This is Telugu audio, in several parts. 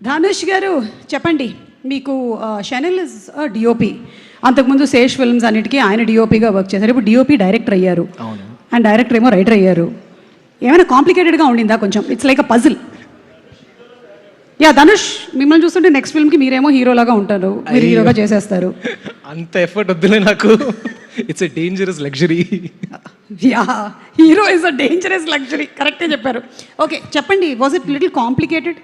ధనుష్ గారు చెప్పండి, మీకు షనల్ ఇస్ డిఓపి, అంతకుముందు శేష్ ఫిల్మ్స్ అన్నిటికీ ఆయన డిఓపిగా వర్క్ చేశారు, ఇప్పుడు డిఓపి డైరెక్టర్ అయ్యారు. అవును. అండ్ డైరెక్టర్ ఏమో రైటర్ అయ్యారు. ఏమైనా కాంప్లికేటెడ్గా ఉండిందా కొంచెం? It's like a puzzle. Yeah Dhanush, మిమ్మల్ని చూస్తుంటే నెక్స్ట్ ఫిల్మ్కి మీరేమో హీరోలాగా ఉంటారు, మీరు హీరోగా చేసేస్తారు. అంత ఎఫర్ట్ వద్దులే నాకు. It's a dangerous luxury. Yeah, hero is a dangerous luxury, కరెక్టే చెప్పారు. ఓకే చెప్పండి, was it little complicated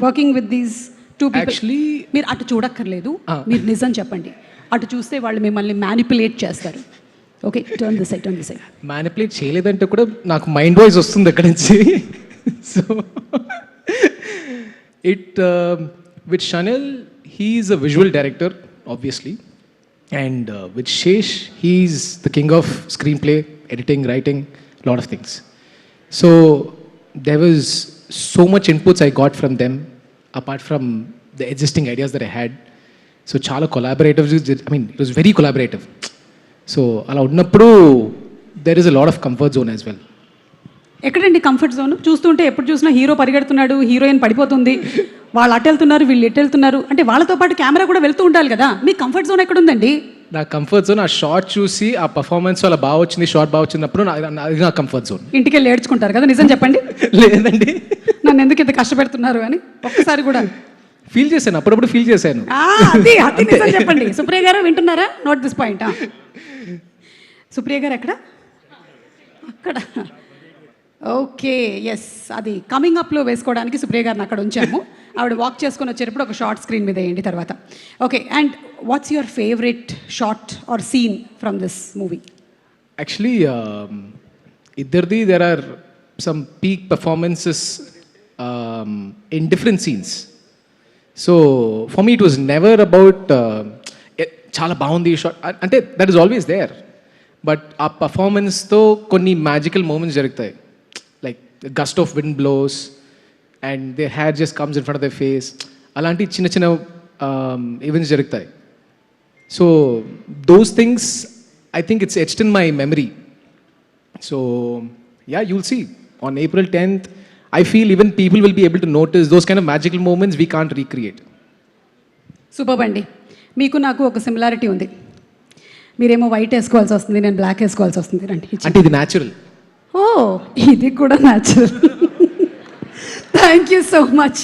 working with these two people? Actually మీరు అటు చూడక్కర్లేదు, మీరు నిజం చెప్పండి. అటు చూస్తే వాళ్ళు మిమ్మల్ని మ్యానిపులేట్ చేస్తారు. Okay, turn this side, turn this side. Manipulate చేయలేదంటే కూడా నాకు మైండ్ వాయిస్ వస్తుంది అక్కడి నుంచి. So it with Shaneil he's a visual director obviously, and with Sesh he's the king of screenplay, editing, writing, lot of things. So there was so much inputs I got from them apart from the existing ideas that I had. So chala collaborative, I mean it was very collaborative. So ala unnappudu there is a lot of comfort zone as well. ఎక్కడండి కంఫర్ట్ జోన్? చూస్తుంటే ఎప్పుడు చూసినా హీరో పరిగెడుతున్నాడు, హీరోయిన్ పడిపోతుంది, వాళ్ళు అటు వెళ్తున్నారు, వీళ్ళు ఎటు వెళ్తున్నారు అంటే వాళ్ళతో పాటు కెమెరా కూడా వెళ్తూ ఉండాలి కదా. మీ కంఫర్ట్ జోన్ ఎక్కడుందండి? నా కంఫర్ట్ జోన్ ఆ షార్ట్ చూసి ఆ పర్ఫార్మెన్స్ అలా బాగా వచ్చింది, షార్ట్ బాగా వచ్చినప్పుడు అది నా కంఫర్ట్ జోన్. ఇంటికి వెళ్ళి ఏడ్చుకుంటారు కదా, నిజం చెప్పండి. లేదండి, నన్ను ఎందుకు ఇంత కష్టపెడుతున్నారు అని ఒక్కసారి కూడా ఫీల్ చేశాను, అప్పుడప్పుడు ఫీల్ చేశాను. అది నిజం చెప్పండి. సుప్రియ గారు వింటున్నారా? Note this point. సుప్రియ గారు ఎక్కడ? అక్కడ. ఓకే, ఎస్, అది కమింగ్ అప్లో వేసుకోవడానికి సుప్రియ గారిని అక్కడ ఉంచాము. ఆవిడ వాక్ చేసుకొని వచ్చేటప్పుడు ఒక షార్ట్ స్క్రీన్ మీద వేయండి తర్వాత. Okay, and what's your favourite short or scene from this movie? Actually, ఇద్దరిది there are some peak performances in different scenes. So for me it was never about చాలా బాగుంది షార్ట్ అంటే, that is always there. But ఆ పర్ఫార్మెన్స్తో కొన్ని మ్యాజికల్ మూమెంట్స్ జరుగుతాయి, like gust of wind blows and their hair just comes in front of the face. అలాంటి చిన్న చిన్న ఈవెంట్స్ జరుగుతాయి. So those things I think it's etched in my memory. So yeah, you'll see on April 10th. I feel even people will be able to notice those kind of magical moments we can't recreate. Super అండి. మీకు నాకు ఒక సిమిలారిటీ ఉంది. మీరేమో వైట్ వేసుకోవాల్సి వస్తుంది, నేను బ్లాక్ వేసుకోవాల్సి వస్తుంది. రండి. అంటే ఇది న్యాచురల్. ఓ, ఇది కూడా natural. Thank you so much.